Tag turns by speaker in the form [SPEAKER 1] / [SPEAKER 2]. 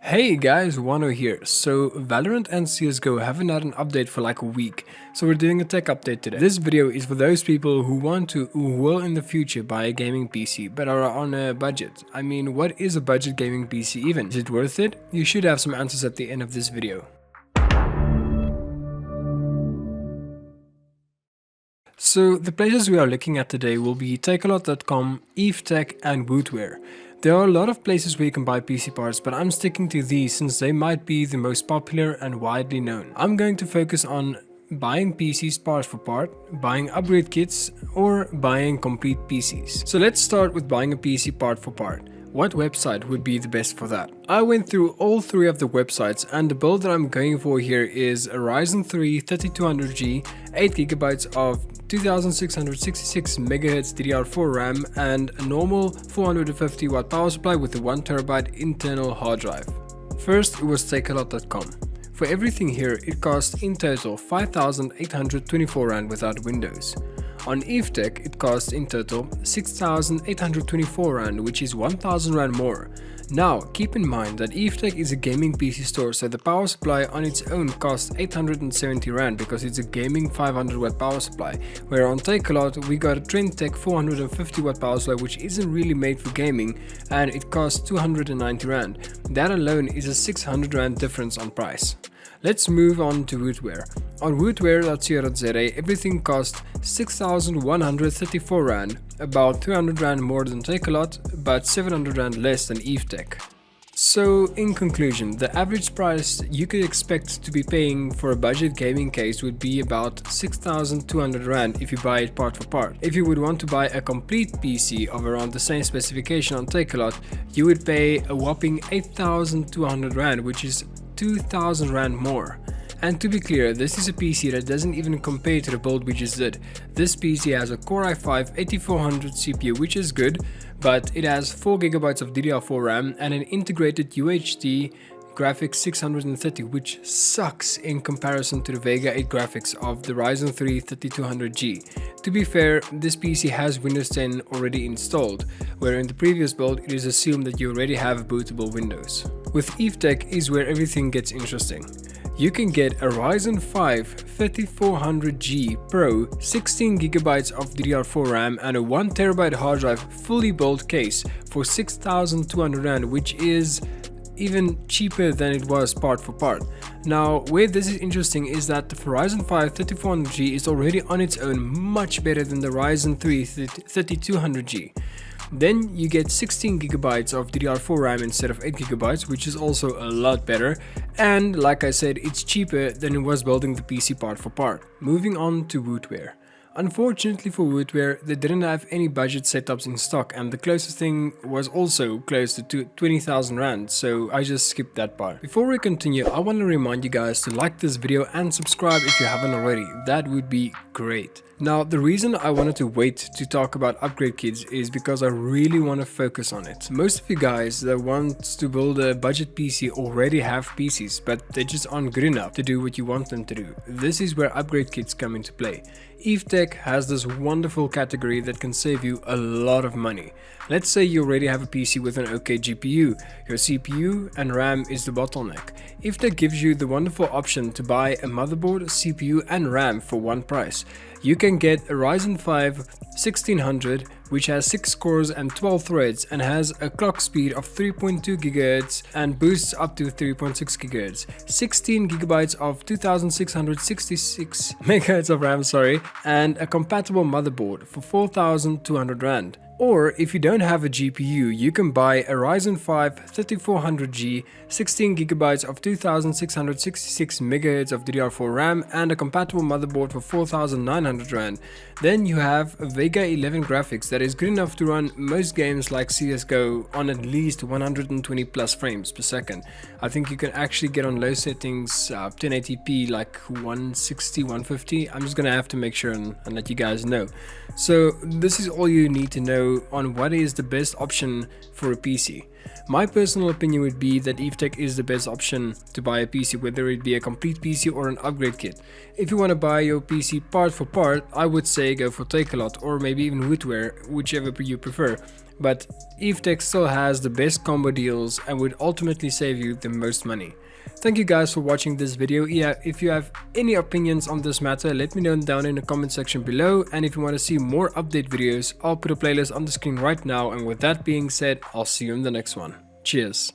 [SPEAKER 1] Hey guys, Wano here. So Valorant and CSGO haven't had an update for like a week, so we're doing a tech update today. This video is for those people who will in the future buy a gaming PC but are on a budget. I mean, what is a budget gaming PC even? Is it worth it? You should have some answers at the end of this video. So the places we are looking at today will be Takealot.com, EveTech and Woodware. There are a lot of places where you can buy PC parts, but I'm sticking to these since they might be the most popular and widely known. I'm going to focus on buying PCs part for part, buying upgrade kits, or buying complete PCs. So let's start with buying a PC part for part. What website would be the best for that? I went through all three of the websites, and the build that I'm going for here is a Ryzen 3 3200G, 8GB of 2666 MHz DDR4 RAM and a normal 450 watt power supply with a 1TB internal hard drive. First, it was Takealot.com. For everything here, it cost in total 5,824 Rand without Windows. On EveTech, it costs in total 6,824 Rand, which is 1,000 Rand more. Now, keep in mind that EveTech is a gaming PC store, so the power supply on its own costs 870 Rand because it's a gaming 500 watt power supply, where on Takealot we got a Trendtech 450 watt power supply which isn't really made for gaming and it costs 290 Rand. That alone is a 600 Rand difference on price. Let's move on to Woodware. On woodware.co.za, everything costs 6,134 Rand, about 200 Rand more than Takealot, but 700 Rand less than EveTech. So, in conclusion, the average price you could expect to be paying for a budget gaming case would be about 6,200 Rand if you buy it part for part. If you would want to buy a complete PC of around the same specification on Takealot, you would pay a whopping 8,200 Rand, which is 2,000 Rand more. And to be clear, this is a PC that doesn't even compare to the build we just did. This PC has a Core i5 8400 CPU, which is good, but it has 4GB of DDR4 RAM and an integrated UHD graphics 630, which sucks in comparison to the Vega 8 graphics of the Ryzen 3 3200G. To be fair, this PC has Windows 10 already installed, where in the previous build it is assumed that you already have bootable Windows. With EveTech is where everything gets interesting. You can get a Ryzen 5 3400G Pro, 16GB of DDR4 RAM and a 1TB hard drive fully built case for 6,200 Rand, which is even cheaper than it was part for part. Now, where this is interesting is that the Ryzen 5 3400G is already on its own much better than the Ryzen 3 3200G. Then you get 16GB of DDR4 RAM instead of 8GB, which is also a lot better, and like I said, it's cheaper than it was building the PC part for part. Moving on to Woodware. Unfortunately for Woodware, they didn't have any budget setups in stock, and the closest thing was also close to 20,000 Rand, so I just skipped that part. Before we continue, I want to remind you guys to like this video and subscribe if you haven't already. That would be great. Now, the reason I wanted to wait to talk about upgrade kits is because I really want to focus on it. Most of you guys that want to build a budget PC already have PCs, but they just aren't good enough to do what you want them to do. This is where upgrade kits come into play. EveTech has this wonderful category that can save you a lot of money. Let's say you already have a PC with an okay GPU, your CPU and RAM is the bottleneck. EveTech gives you the wonderful option to buy a motherboard, CPU and RAM for one price. You can get a Ryzen 5 1600 which has 6 cores and 12 threads and has a clock speed of 3.2 GHz and boosts up to 3.6 GHz, 16GB of 2666 MHz of RAM, and a compatible motherboard for 4,200 Rand. Or if you don't have a GPU, you can buy a Ryzen 5 3400G, 16GB of 2666 MHz of DDR4 RAM and a compatible motherboard for 4,900 Rand. Then you have a Vega 11 graphics that is good enough to run most games like CSGO on at least 120 plus frames per second. I think you can actually get on low settings 1080p like 160, 150. I'm just gonna have to make sure and let you guys know. So this is all you need to know on what is the best option for a PC. My personal opinion would be that EveTech is the best option to buy a PC, whether it be a complete PC or an upgrade kit. If you want to buy your PC part for part, I would say go for Takealot or maybe even Woodware, whichever you prefer. but EveTech still has the best combo deals and would ultimately save you the most money. Thank you guys for watching this video. If you have any opinions on this matter, let me know down in the comment section below, and if you want to see more update videos, I'll put a playlist on the screen right now, and with that being said, I'll see you in the next one. Cheers.